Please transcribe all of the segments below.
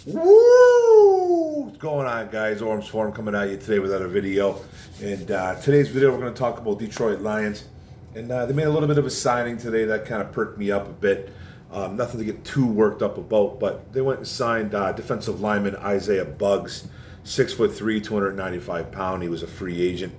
Woo! What's going on, guys? Orms Forum coming at you today with another video. And today's video, we're going to talk about Detroit Lions. And they made a little bit of a signing today that kind of perked me up a bit. Nothing to get too worked up about, but they went and signed defensive lineman Isaiah BUGGS, 6'3", 295 pounds. He was a free agent,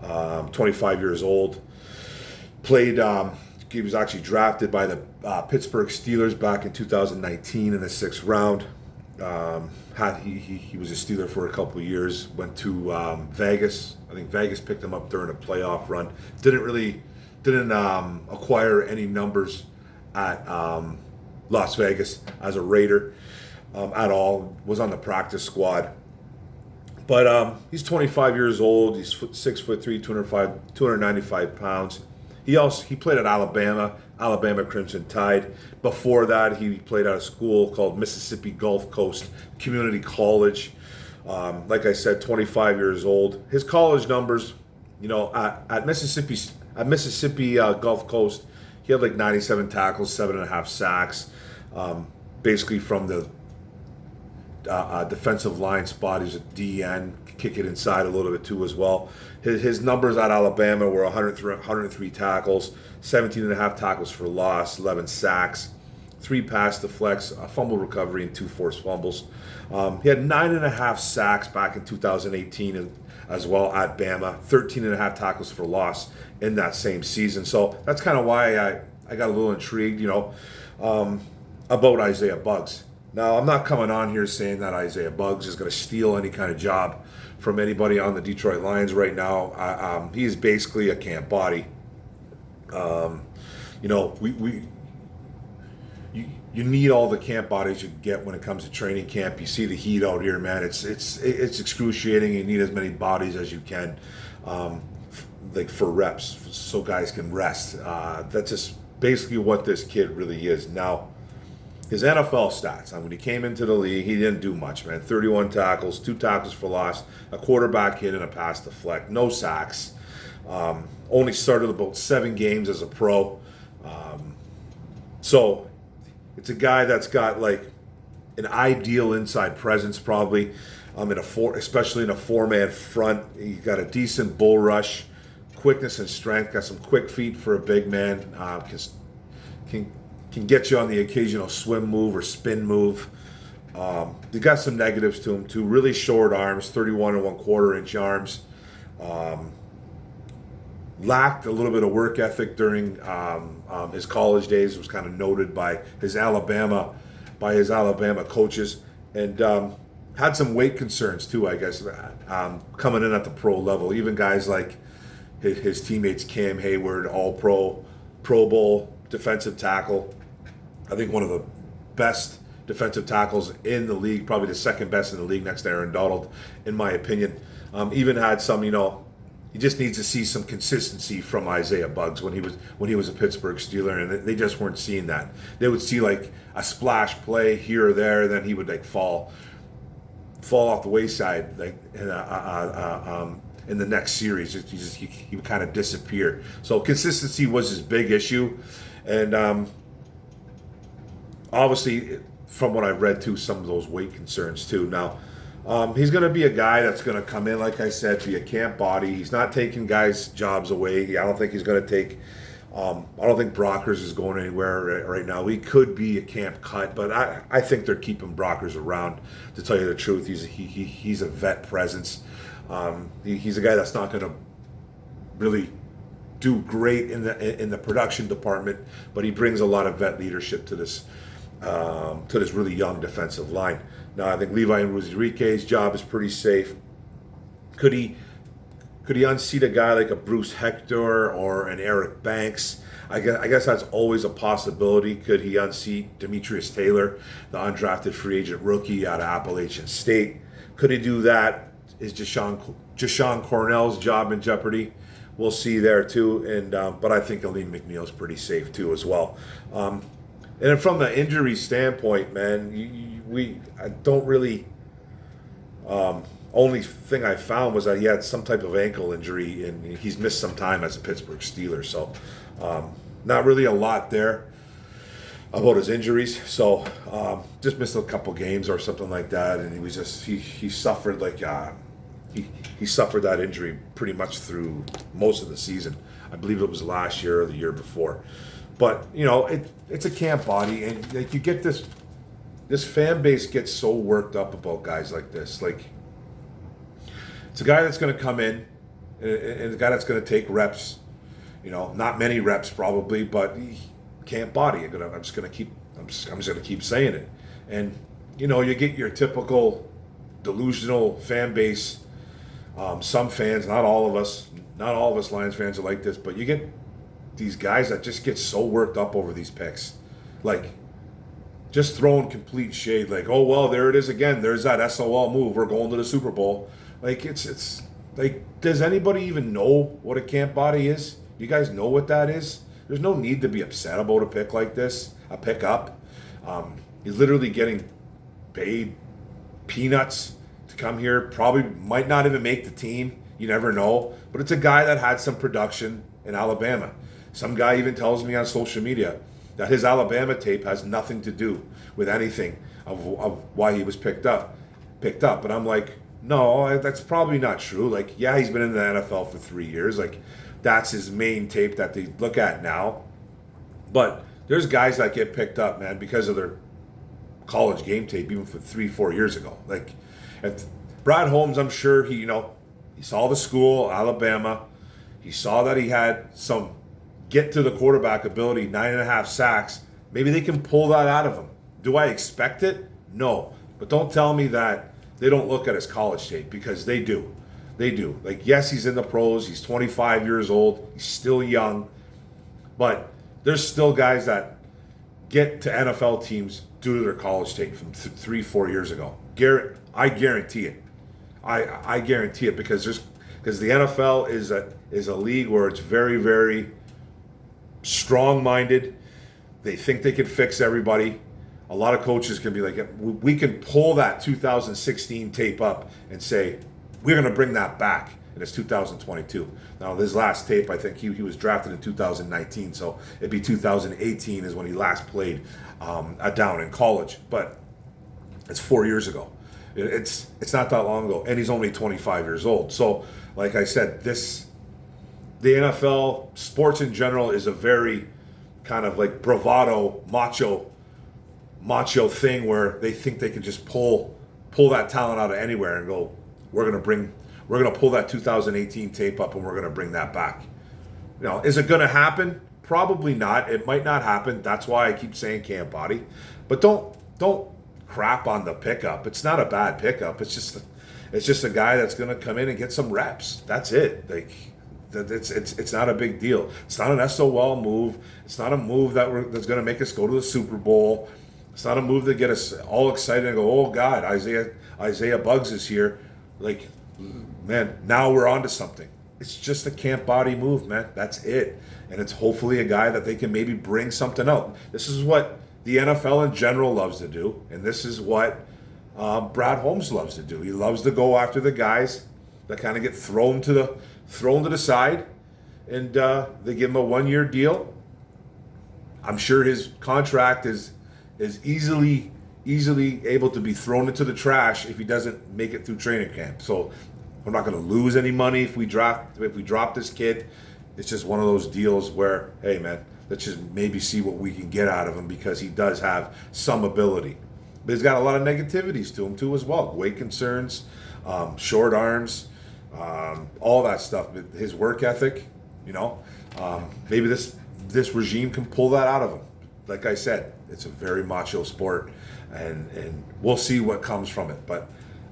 25 years old. Played. He was actually drafted by the Pittsburgh Steelers back in 2019 in the 6th round. He was a Steeler for a couple of years. Went to Vegas. I think Vegas picked him up during a playoff run. Didn't acquire any numbers at Las Vegas as a Raider at all. Was on the practice squad. But he's 25 years old. He's 6'3", 295 pounds. He played at Alabama Crimson Tide. Before that, he played at a school called Mississippi Gulf Coast Community College. Like I said, 25 years old. His college numbers, at Mississippi Gulf Coast, he had like 97 tackles, 7.5 sacks. Basically from the defensive line spot. He's a DN, kick it inside a little bit too as well. His numbers at Alabama were 103 tackles, 17.5 tackles for loss, 11 sacks, 3 pass deflects, a fumble recovery, and 2 forced fumbles. He had 9.5 sacks back in 2018 as well at Bama, 13.5 tackles for loss in that same season. So that's kind of why I got a little intrigued, about Isaiah BUGGS. Now, I'm not coming on here saying that Isaiah BUGGS is going to steal any kind of job from anybody on the Detroit Lions right now. He is basically a camp body. You need all the camp bodies you get when it comes to training camp. You see the heat out here, man. It's excruciating. You need as many bodies as you can, like for reps, so guys can rest. That's just basically what this kid really is now. His NFL stats, when he came into the league, he didn't do much, man. 31 tackles, 2 tackles for loss, a quarterback hit, and a pass deflect. No sacks. Only started about 7 games as a pro. So it's a guy that's got like an ideal inside presence, probably. Especially in a 4-man front. He's got a decent bull rush, quickness and strength. Got some quick feet for a big man. Can get you on the occasional swim move or spin move. They got some negatives to him too. Really short arms, 31 and 1/4 inch arms. Lacked a little bit of work ethic during his college days. Was kind of noted by his Alabama coaches, and had some weight concerns too, I guess, coming in at the pro level. Even guys like his teammates, Cam Hayward, All Pro, Pro Bowl defensive tackle. I think one of the best defensive tackles in the league, probably the second best in the league next to Aaron Donald, in my opinion. Even had some, he just needs to see some consistency from Isaiah BUGGS when he was a Pittsburgh Steeler, and they just weren't seeing that. They would see like a splash play here or there, then he would like fall off the wayside, like in the next series. He would kind of disappear. So consistency was his big issue, and obviously, from what I've read too, some of those weight concerns too. Now, he's going to be a guy that's going to come in, like I said, be a camp body. He's not taking guys' jobs away. I don't think he's going to take. I don't think Brockers is going anywhere right now. He could be a camp cut, but I think they're keeping Brockers around. To tell you the truth, he's a vet presence. He's a guy that's not going to really do great in the production department, but he brings a lot of vet leadership to this really young defensive line. Now, I think Levi Enrique's job is pretty safe. Could he unseat a guy like a Bruce Hector or an Eric Banks? I guess that's always a possibility. Could he unseat Demetrius Taylor, the undrafted free agent rookie out of Appalachian State? Could he do that? Is Jashawn Cornell's job in jeopardy? We'll see there too. And but I think Aleem McNeil's pretty safe too as well. And from the injury standpoint, man, I don't really. Only thing I found was that he had some type of ankle injury, and he's missed some time as a Pittsburgh Steeler. So, not really a lot there. about his injuries. So just missed a couple games or something like that, and he was just he suffered like he suffered that injury pretty much through most of the season. I believe it was last year or the year before. But you know, it's a camp body, and like you get this fan base gets so worked up about guys like this. Like it's a guy that's going to come in, and a guy that's going to take reps. You know, not many reps probably, but he can't body. I'm just going to keep saying it. And you know, you get your typical delusional fan base. Some fans, not all of us Lions fans are like this, but you get these guys that just get so worked up over these picks, like just throwing complete shade. Like, oh well, there it is again. There's that SOL move. We're going to the Super Bowl. Like it's like, does anybody even know what a camp body is? You guys know what that is? There's no need to be upset about a pick like this, a pickup. He's literally getting paid peanuts to come here. Probably might not even make the team. You never know. But it's a guy that had some production in Alabama. Some guy even tells me on social media that his Alabama tape has nothing to do with anything of why he was picked up. But I'm like, no, that's probably not true. Like, yeah, he's been in the NFL for 3 years. Like, that's his main tape that they look at now. But there's guys that get picked up, man, because of their college game tape, even for 3-4 years ago. Like, if Brad Holmes, I'm sure he saw the school, Alabama. He saw that he had some get to the quarterback ability, 9.5 sacks. Maybe they can pull that out of him. Do I expect it? No. But don't tell me that they don't look at his college tape, because they do. They do. Like, yes, he's in the pros. He's 25 years old. He's still young. But there's still guys that get to NFL teams due to their college tape from 3-4 years ago. I guarantee it. I guarantee it, because the NFL is a league where it's very, very strong-minded. They think they can fix everybody. A lot of coaches can be like, we can pull that 2016 tape up and say, we're going to bring that back, and it's 2022. Now, this last tape, I think he was drafted in 2019, so it'd be 2018 is when he last played down in college. But it's 4 years ago. It's not that long ago, and he's only 25 years old. So, like I said, the NFL, sports in general, is a very kind of like bravado, macho thing where they think they can just pull that talent out of anywhere and go, we're gonna pull that 2018 tape up and we're gonna bring that back. You know, is it gonna happen? Probably not. It might not happen. That's why I keep saying camp body. But don't crap on the pickup. It's not a bad pickup. It's just a guy that's gonna come in and get some reps. That's it. Like, it's not a big deal. It's not an SOL move. It's not a move that's gonna make us go to the Super Bowl. It's not a move that get us all excited and go, oh God, Isaiah BUGGS is here. Like, man, now we're on to something. It's just a camp body move, man. That's it. And it's hopefully a guy that they can maybe bring something out. This is what the NFL in general loves to do. And this is what Brad Holmes loves to do. He loves to go after the guys that kind of get thrown to the side. And they give him a 1-year deal. I'm sure his contract is easily able to be thrown into the trash if he doesn't make it through training camp. So we're not going to lose any money if we drop this kid. It's just one of those deals where, hey man, let's just maybe see what we can get out of him, because he does have some ability. But he's got a lot of negativities to him too as well. Weight concerns, short arms, all that stuff. His work ethic, maybe this regime can pull that out of him. Like I said, it's a very macho sport, and we'll see what comes from it. But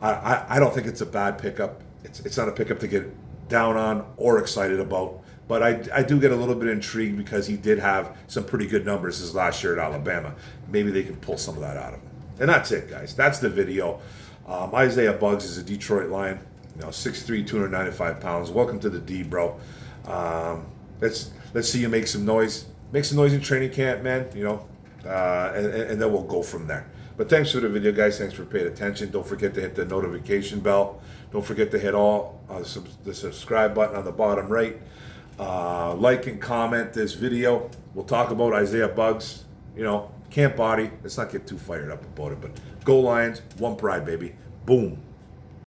I don't think it's a bad pickup. It's not a pickup to get down on or excited about. But I do get a little bit intrigued, because he did have some pretty good numbers his last year at Alabama. Maybe they can pull some of that out of him. And that's it, guys. That's the video. Isaiah BUGGS is a Detroit Lion. 6'3", 295 pounds. Welcome to the D, bro. Let's see you make some noise. Make some noise in training camp, man. And then we'll go from there. But thanks for the video, guys. Thanks for paying attention. Don't forget to hit the notification bell. Don't forget to hit the subscribe button on the bottom right. Like and comment this video. We'll talk about Isaiah BUGGS, Camp body. Let's not get too fired up about it, but go Lions, one pride, baby. Boom.